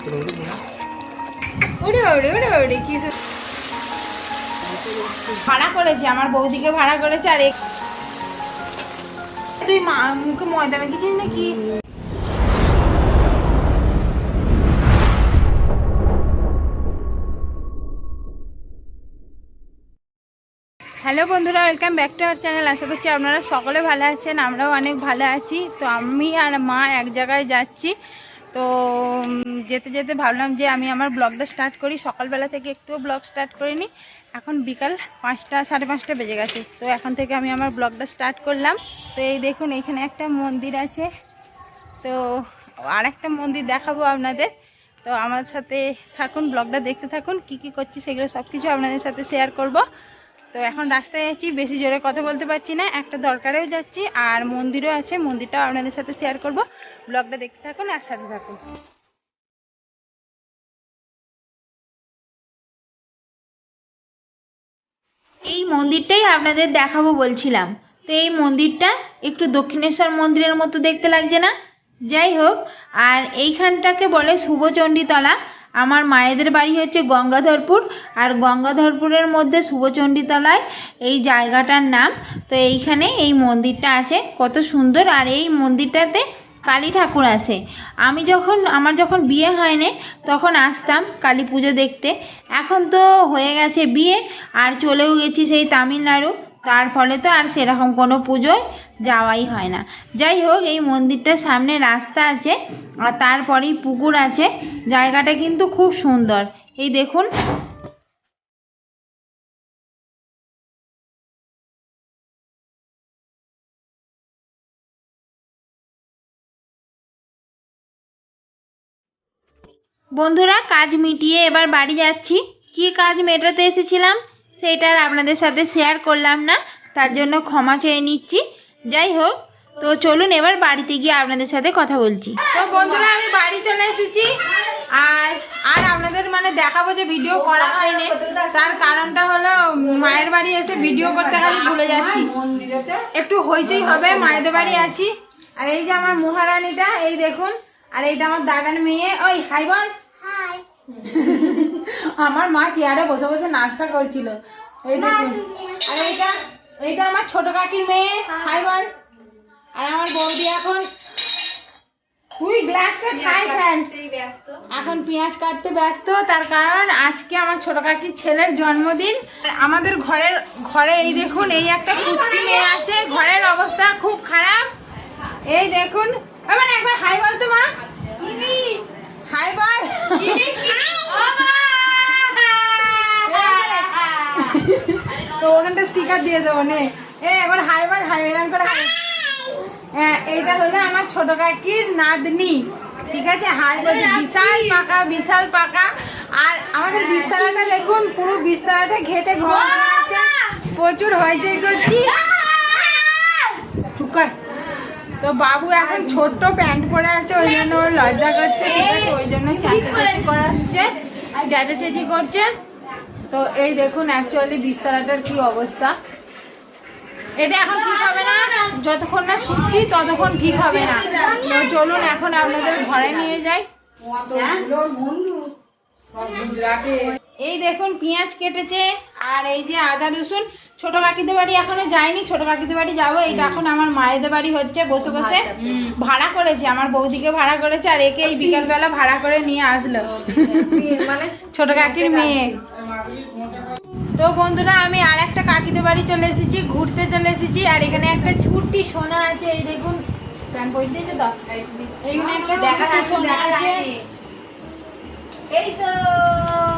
ওরে ওরে ওরে ওরে কিছু ভাড়া করেছে, আমার বৌদিকে ভাড়া করেছে। আর তুই মুখে ময়দা মেখেছিস নাকি? হ্যালো বন্ধুরা, welcome back to our channel. আশা করছি আপনারা সকলে ভালো আছেন, আমরাও অনেক ভালো আছি। তো আমি আর মা এক জায়গায় যাচ্ছি। তো যেতে যেতে ভাবলাম যে আমি আমার ব্লগটা স্টার্ট করি। সকালবেলা থেকে একটুও ব্লগ স্টার্ট করিনি, এখন বিকাল 5টা সাড়ে 5টা বেজে গেছে। তো এখন থেকে আমি আমার ব্লগটা স্টার্ট করলাম। তো এই দেখুন, এইখানে একটা মন্দির আছে। তো আর একটা মন্দির দেখাবো আপনাদের। তো আমার সাথে থাকুন, ব্লগটা দেখতে থাকুন। কি কি করছি সেগুলো সব কিছু আপনাদের সাথে শেয়ার করব। তো এখন রাস্তায় আছি, বেশি জোরে কথা বলতে পারছি না, একটা দরকারেও যাচ্ছি, আর মন্দিরও আছে, মন্দিরটাও আপনাদের সাথে শেয়ার করব। ব্লগটা দেখতে থাকুন আর সাথে থাকুন। এই মন্দিরটাই আপনাদের দেখাবো বলছিলাম। তো এই মন্দিরটা একটু দক্ষিণেশ্বর মন্দিরের মতো দেখতে লাগছে না? যাই হোক, আর এইখানটাকে বলে শুভচণ্ডীতলা। আমার মায়েদের বাড়ি হচ্ছে গঙ্গাধরপুর, আর গঙ্গাধরপুরের মধ্যে শুভচণ্ডীতলায় এই জায়গাটার নাম। তো এইখানে এই মন্দিরটা আছে, কত সুন্দর। আর এই মন্দিরটাতে কালী ঠাকুর আসে। আমার যখন বিয়ে হয়নি তখন আসতাম কালী পুজো দেখতে। এখন তো হয়ে গেছে বিয়ে, আর চলেও গেছি সেই তামিলনাড়ু। তার ফলে তো আর সেরকম কোনো পুজোয় যাওয়াই হয় না। যাই হোক, এই মন্দিরটার সামনে রাস্তা আছে, আর তারপরেই পুকুর আছে। জায়গাটা কিন্তু খুব সুন্দর। এই দেখুন, বন্ধুরা কাজ মিটিয়ে এবার বাড়ি যাচ্ছি। কি কাজ মেটাতে এসেছিলাম সেটা আর আপনাদের সাথে শেয়ার করলাম না, তার জন্য ক্ষমা চেয়ে নিচ্ছি। যাই হোক, তো চলুন এবার বাড়িতে গিয়ে আপনাদের সাথে কথা বলছি। তো বন্ধুরা আমি বাড়ি চলে এসেছি, আর আপনাদের দেখাবো যে ভিডিও করা হয়নি। তার কারণটা হলো মায়ের বাড়ি এসে ভিডিও করতে খালি ভুলে যাচ্ছি। একটু হইচই হবে, মায়েদের বাড়ি আছি। আর এই যে আমার মহারানীটা, এই দেখুন। আর এইটা আমার দাদার মেয়ে। ওই হাই বল। হাই। আমার মা চেয়ারে বসে বসে নাস্তা করছিল, এই দেখুন। আর এইটা আমার ছোট কাকির মেয়ে। হাই বল। আর আমার বৌদি এখন তুই গ্লাসটা খাই ফ্যান এখন পেঁয়াজ কাটতে ব্যস্ত। তার কারণ আজকে আমার ছোট কাকির ছেলের জন্মদিন। আমাদের ঘরে এই দেখুন, এই একটা কুচকি মেয়ে আছে। ঘরের অবস্থা খুব খারাপ। এই দেখুন, একবার হাই বল তো মা। হাই বল। তো ওখানটা স্টিকার দিয়ে দেবো নে। একবার হাই বল, হাই এরকম করে। হ্যাঁ, এইটা হলো আমার ছোট কাকির নাতনি, ঠিক আছে? হাই বলছে। বিশাল পাকা, বিশাল পাকা। আর আমাদের বিস্তারাটা দেখুন, পুরো বিস্তারাটা ঘেটে ঘর আছে। প্রচুর হইচই করছি। তো বাবু এখন ছোট্ট প্যান্ট পরে আছে, ওই জন্য ওর লজ্জা করছে, ঠিক আছে? ওই জন্য চেঁচাচেঁচি করাচ্ছে, চেঁচাচেঁচি করছে। তো এই দেখুন অ্যাকচুয়ালি বিস্তারাটার কি অবস্থা। এটা এখন ঠিক হবে না, যতক্ষণ না শুচ্ছি ততক্ষণ ঠিক হবে না। তো চলুন এখন আপনাদের ঘরে নিয়ে যাই। এই দেখুন পেঁয়াজ কেটেছে, আর এই যে আদা রসুন। ছোট কাকিদের বাড়ি এখনো যায়নি, ছোট কাকিদের বাড়ি যাবো। এইটা এখন আমার মায়েদের বাড়ি হচ্ছে, বসে বসে ভাড়া করেছে, আমার বৌদিকে ভাড়া করেছে। আর একে এই বিকালবেলা ভাড়া করে নিয়ে আসলো, ছোট কাকির মেয়ে। তো বন্ধুরা আমি আর একটা কাকিদের বাড়ি চলে এসেছি, ঘুরতে চলে এসেছি। আর এখানে একটা ছুটি সোনা আছে, এই দেখুন। প্যান পরে দিয়েছে তো, এইখানে একটা দেখা সোনা আছে। এই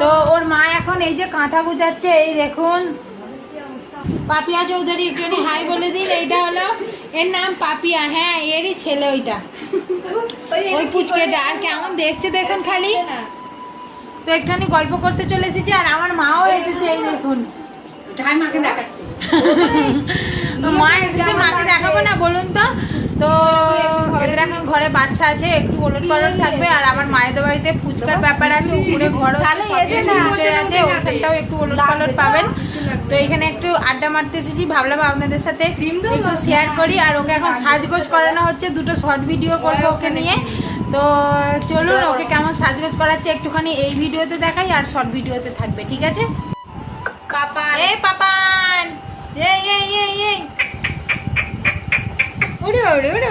তো ওর মা এখন এই যে কাঁথা গুছাচ্ছে, এই দেখুন। পাপিয়া চৌধুরী, একটুখানি হাই বলে দিন। এইটা হলো, এর নাম পাপিয়া। হ্যাঁ, এরই ছেলে ওইটা, ওই পুচকেটা। আর কেমন দেখছে দেখুন খালি। তো একটুখানি গল্প করতে চলে এসেছি, আর আমার মাও এসেছে, এই দেখুন। মা এসেছে, মাকে দেখাবো না বলুন তো? তো এদের এখন ঘরে বাচ্চা আছে, একটু ওলট পালট থাকবে। আর আমার মায়েদের বাড়িতে ফুচকার ব্যাপার আছে, উপরে ঘর আছে, ওখানটাও একটু ওলট পালট পাবেন। তো এখানে একটু আড্ডা মারতে এসেছি, ভাবলাম আপনাদের সাথে একটু শেয়ার করি। আর ওকে এখন সাজগোজ করানো হচ্ছে, দুটো শর্ট ভিডিও করবো ওকে নিয়ে। তো চলুন ওকে কেমন সাজগোজ করাচ্ছে একটুখানি এই ভিডিওতে দেখাই, আর শর্ট ভিডিওতে থাকবে, ঠিক আছে? পাপান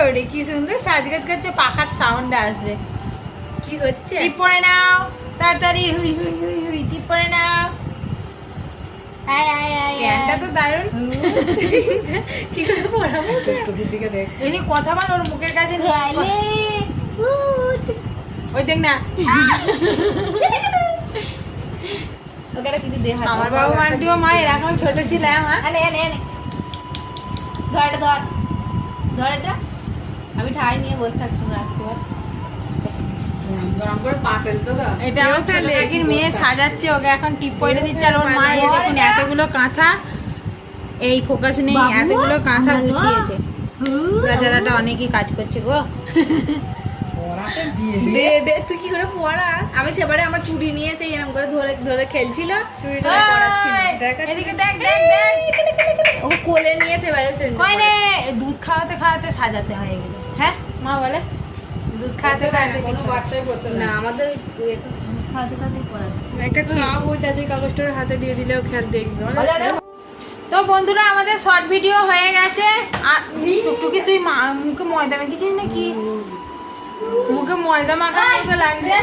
ওরে কি সুন্দর সাজগোজ করছে, পাখার সাউন্ড আসবে। কি হচ্ছে? টিপ পরে নাও তাড়াতাড়ি, হুই হুই হুই হুই, টিপ পরে নাও। প্যান্টটা তো দারুণ। কি করে পড়াবো? টুকির দিকে দেখ। এমনি কথা বল, ওর মুখের কাছে নিয়ে ওই দেখ না। ওকে কিছু দে হাতে। আমার বাবু মান্টিও মা এরকম ছোট ছিল। এনে ধর এটা, ধর এটা। আমি ঠাই নিয়ে বসে থাকতাম রাস্তায়। গরম করে পা ফেলতো তো। এটা আমার ছোট কাকির মেয়ে সাজাচ্ছে, ওকে এখন টিপ পরে দিচ্ছে। আর ওর মা এই দেখুন এতগুলো কাঁথা, এই ফোকাস নেই, এতগুলো কাঁথা গুছিয়েছে। বেচারাটা অনেকই কাজ করছে গো। পড়াতে দিয়ে দে তুই কি করে পড়া? আমি সেবারে আমার চুড়ি নিয়ে সেই এরকম করে ধরে ধরে খেলছিল, চুড়িটা পড়াচ্ছিল। এদিকে দেখ দেখ দেখ, ও কোলে নিয়ে সেবারে কই রে দুধ খাওয়াতে খাওয়াতে সাজাতে হয়ে গেল। হ্যাঁ মা বলে দুধ খাওয়াতে খাওয়াতে কোনো বাচ্চাই পড়তে না আমাদের খাওয়াতে খাওয়াতে পড়াচ্ছে। একটা কাগজ আছে, কাগজটার হাতে দিয়ে দিলেও খেয়াল দেখবে। তো বন্ধুরা আমাদের শর্ট ভিডিও হয়ে গেছে। আর টুকটুকি তুই মুখে ময়দা মেখেছিস নাকি? মুখে ময়দা মাখা মতো লাগছে।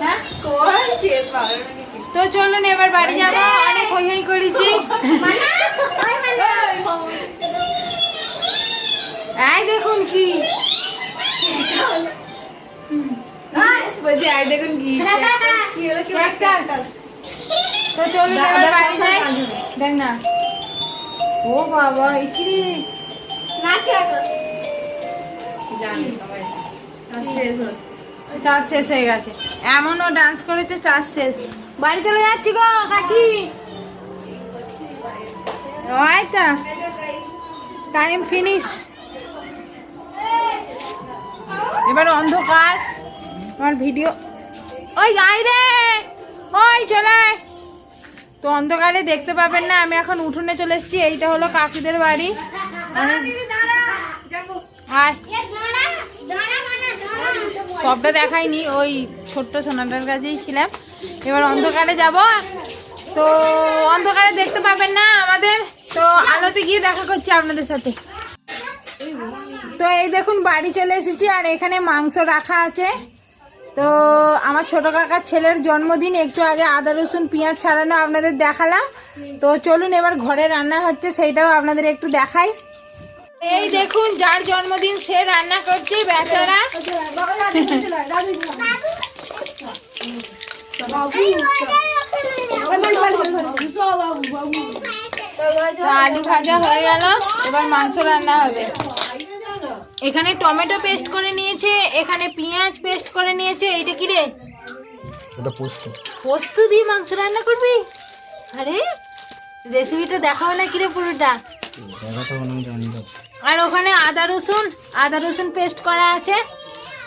হ্যাঁ তো চলুন এবার বাড়ি যাবো, অনেক হই হই করেছি। এই দেখুন কি বলছি আই দেখুন কি কি হলো কি তো চলুন এবার বাড়ি যাই। দেখ না, ও বাবা ইকি চার্জ শেষ হয়ে গেছে। এমনও ডান্স করেছে, চার্জ শেষ। বাড়ি চলে যাচ্ছি গো কাকি। ওই তো টাইম ফিনিশ। এবার অন্ধকার, আমার ভিডিও ওই যাই রে, ওই চলে আয়। তো অন্ধকারে দেখতে পাবেন না, আমি এখন উঠোনে চলে এসেছি। এইটা হলো কাকিদের বাড়ি। আর সবটা দেখাইনি, ওই ছোট্ট সোনাটার কাছেই ছিলাম। এবার অন্ধকারে যাব, তো অন্ধকারে দেখতে পাবেন না আমাদের, তো আলোতে গিয়ে দেখা করছি আপনাদের সাথে। তো এই দেখুন বাড়ি চলে এসেছি, আর এখানে মাংস রাখা আছে। তো আমার ছোট কাকার ছেলের জন্মদিন, একটু আগে আদা রসুন পেঁয়াজ ছাড়ানো আপনাদের দেখালাম। তো চলুন এবার ঘরে রান্না হচ্ছে, সেইটাও আপনাদের একটু দেখাই। এই দেখুন যার জন্মদিন সে রান্না করছে বেচারা। তো আলু ভাজা হয়ে গেল, এবার মাংস রান্না হবে। এখানে টমেটো পেস্ট করে নিয়েছে, এখানে পেঁয়াজ পেস্ট করে নিয়েছে। এইটা কি রে? ওটা পোস্ত। পোস্ত দিয়ে মাংস রান্না করবি? আরে রেসিপিটা দেখাও না কিরে পুরোটা। দেখাতে হবে না, আমি জানি না। আর ওখানে আদা রসুন পেস্ট করা আছে।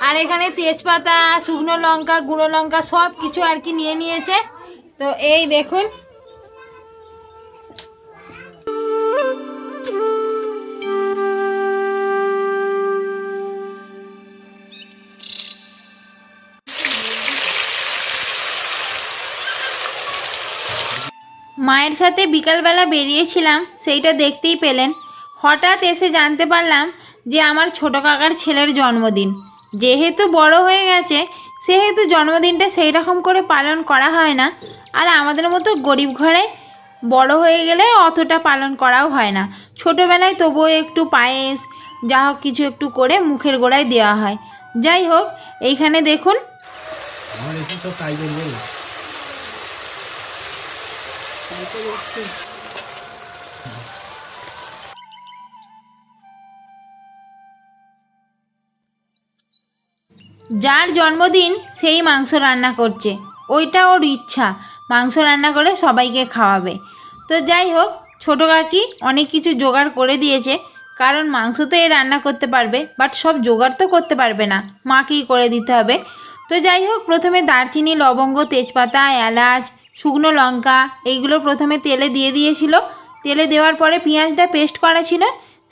আর এখানে তেজপাতা, শুকনো লঙ্কা, গুঁড়ো লঙ্কা সব কিছু আর কি নিয়ে নিয়েছে। তো এই দেখুন মায়ের সাথে বিকালবেলা বেরিয়েছিলাম, সেইটা দেখতেই পেলেন। হঠাৎ এসে জানতে পারলাম যে আমার ছোট কাকার ছেলের জন্মদিন। যেহেতু বড় হয়ে গেছে সেহেতু জন্মদিনটা সেই রকম করে পালন করা হয় না। আর আমাদের মতো গরিব ঘরে বড় হয়ে গেলে অতটা পালন করাও হয় না। ছোটোবেলায় তবুও একটু পায়েস যা হোক কিছু একটু করে মুখের গোড়ায় দেওয়া হয়। যাই হোক এইখানে দেখুন আমার এসে তো তাই করবে। যার জন্মদিন সেই মাংস রান্না করছে, ওইটা ওর ইচ্ছা, মাংস রান্না করে সবাইকে খাওয়াবে। তো যাই হোক ছোটো কাকি অনেক কিছু জোগাড় করে দিয়েছে, কারণ মাংস তো এ রান্না করতে পারবে, বাট সব জোগাড় তো করতে পারবে না, মাকেই করে দিতে হবে। তো যাই হোক প্রথমে দারচিনি, লবঙ্গ, তেজপাতা, এলাচ, শুকনো লঙ্কা এইগুলো প্রথমে তেলে দিয়ে দিয়েছিল। তেলে দেওয়ার পরে পেঁয়াজটা পেস্ট করা ছিল,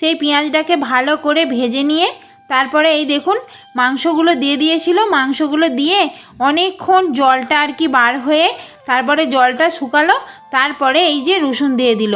সেই পেঁয়াজটাকে ভালো করে ভেজে নিয়ে তারপরে এই দেখুন মাংসগুলো দিয়ে দিয়েছিল, মাংসগুলো দিয়ে অনেকক্ষণ জলটা আর কি বার হয়ে তারপরে জলটা শুকালো, তারপরে এই যে রসুন দিয়ে দিল,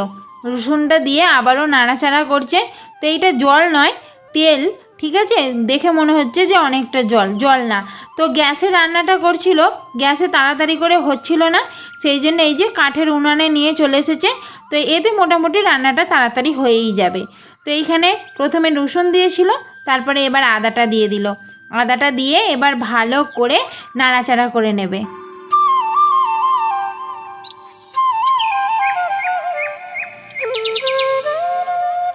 রসুনটা দিয়ে আবারও নাড়াচাড়া করছে। তো এইটা জল নয়, তেল, ঠিক আছে, দেখে মনে হচ্ছে যে অনেকটা জল, জল না। তো গ্যাসে রান্নাটা করছিল, গ্যাসে তাড়াতাড়ি করে হচ্ছিল না, সেই জন্য এই যে কাঠের উনানে নিয়ে চলে এসেছে। তো এতে মোটামুটি রান্নাটা তাড়াতাড়ি হয়েই যাবে। তো এইখানে প্রথমে রসুন দিয়েছিল, তারপরে এবার আদাটা দিয়ে দিল, আদাটা দিয়ে এবার ভালো করে নাড়াচাড়া করে নেবে।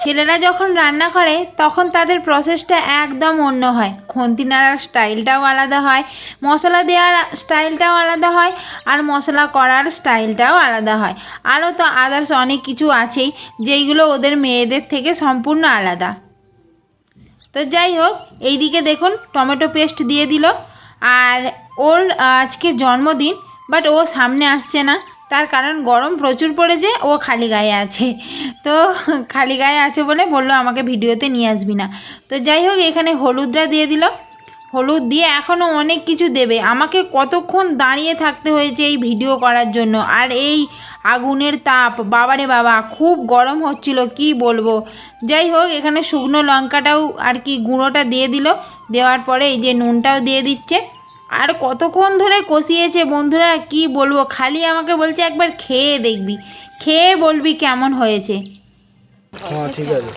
ছেলেরা যখন রান্না করে তখন তাদের প্রসেসটা একদম অন্য হয়, খুন্তি নাড়ার স্টাইলটাও আলাদা হয়, মশলা দেওয়ার স্টাইলটাও আলাদা হয়, আর মশলা করার স্টাইলটাও আলাদা হয়। আরও তো আদার্স অনেক কিছু আছেই যেইগুলো ওদের মেয়েদের থেকে সম্পূর্ণ আলাদা। তো যাই হোক, এইদিকে দেখুন টমেটো পেস্ট দিয়ে দিল। আর ওর আজকে জন্মদিন, বাট ও সামনে আসছে না, তার কারণ গরম প্রচুর পড়েছে, ও খালি গায়ে আছে। তো খালি গায়ে আছে বলে বললো আমাকে ভিডিওতে নিয়ে আসবি না। তো যাই হোক, এখানে হলুদটা দিয়ে দিল, হলুদ দিয়ে এখনও অনেক কিছু দেবে। আমাকে কতক্ষণ দাঁড়িয়ে থাকতে হয়েছে এই ভিডিও করার জন্য, আর এই আগুনের তাপ, বাবারে বাবা, খুব গরম হচ্ছিল, কি বলবো। যাই হোক, এখানে শুকনো লঙ্কাটাও আর কি গুঁড়োটা দিয়ে দিল, দেওয়ার পরে এই যে নুনটাও দিয়ে দিচ্ছে। আর কতক্ষণ ধরে কষিয়েছে বন্ধুরা, কি বলবো, খালি আমাকে বলছে একবার খেয়ে দেখবি, খেয়ে বলবি কেমন হয়েছে। হ্যাঁ ঠিক আছে।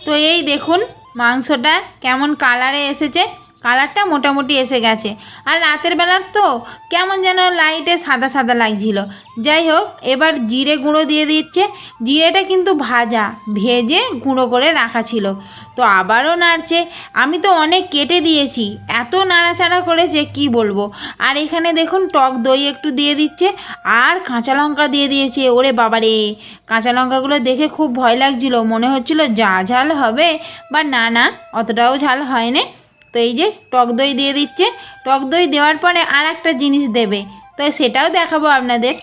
তো এই দেখুন মাংসটা কেমন কালারে এসেছে, কালারটা মোটামুটি এসে গেছে। আর রাতের বেলার তো কেমন যেন লাইটে সাদা সাদা লাগছিল। যাই হোক, এবার জিরে গুঁড়ো দিয়ে দিচ্ছে। জিরেটা কিন্তু ভাজা, ভেজে গুঁড়ো করে রাখা ছিল। তো আবারও নাড়ছে, আমি তো অনেক কেটে দিয়েছি, এত নাড়াচাড়া করেছে কি বলবো। আর এখানে দেখুন টক দই একটু দিয়ে দিচ্ছে, আর কাঁচা লঙ্কা দিয়ে দিয়েছে। ওরে বাবারে, কাঁচা লঙ্কাগুলো দেখে খুব ভয় লাগছিল, মনে হচ্ছিল যা ঝাল হবে, বা না না অতটাও ঝাল হয় না। তো এই যে টক দই দিয়ে দিচ্ছে, টক দই দেওয়ার পরে আর একটা জিনিস দেবে, তো সেটাও দেখাবো আপনাদের।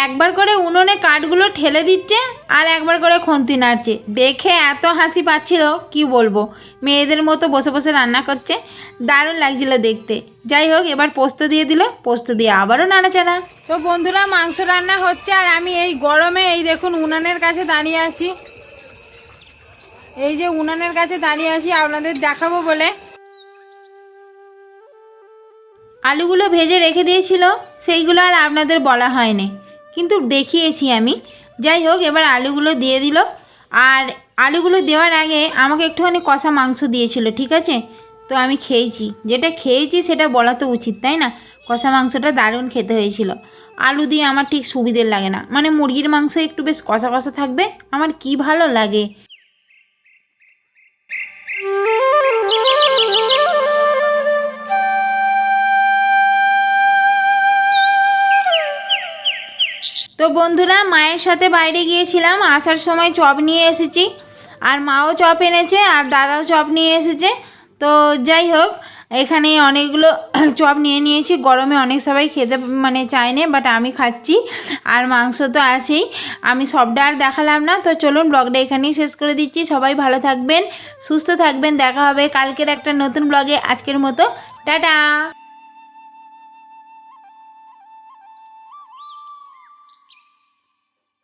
একবার করে উনুনে কাঠগুলো ঠেলে দিচ্ছে, আর একবার করে খুন্তি নাড়ছে, দেখে এত হাসি পাচ্ছিল কি বলবো। মেয়েদের মতো বসে বসে রান্না করছে, দারুণ লাগছিল দেখতে। যাই হোক, এবার পোস্ত দিয়ে দিল, পোস্ত দিয়ে আবারও নাড়াচাড়া। তো বন্ধুরা, মাংস রান্না হচ্ছে, আর আমি এই গরমে এই দেখুন উনানের কাছে দাঁড়িয়ে আছি, এই যে উনানের কাছে দাঁড়িয়ে আছি আপনাদের দেখাবো বলে। আলুগুলো ভেজে রেখে দিয়েছিল, সেইগুলো আর আপনাদের বলা হয়নি, কিন্তু দেখিয়েছি আমি। যাই হোক, এবার আলুগুলো দিয়ে দিল। আর আলুগুলো দেওয়ার আগে আমাকে একটুখানি কষা মাংস দিয়েছিল, ঠিক আছে। তো আমি খেয়েছি, যেটা খেয়েছি সেটা বলা তো উচিত, তাই না। কষা মাংসটা দারুণ খেতে হয়েছিল। আলু দিয়ে আমার ঠিক সুবিধের লাগে না, মানে মুরগির মাংস একটু বেশ কষা কষা থাকবে, আমার কি ভালো লাগে। তো বন্ধুরা, মায়ের সাথে বাইরে গিয়েছিলাম, আসার সময় চপ নিয়ে এসেছি, আর মাও চপ এনেছে, আর দাদাও চপ নিয়ে এসেছে। তো যাই হোক, এখানে অনেকগুলো চপ নিয়ে নিয়েছি, গরমে অনেক সবাই খেতে মানে চায় না, বাট আমি খাচ্ছি। আর মাংস তো আছেই, আমি সবটা আর দেখালাম না। তো চলুন ব্লগটা এখানেই শেষ করে দিচ্ছি। সবাই ভালো থাকবেন, সুস্থ থাকবেন, দেখা হবে কালকের একটা নতুন ব্লগে। আজকের মতো টাটা।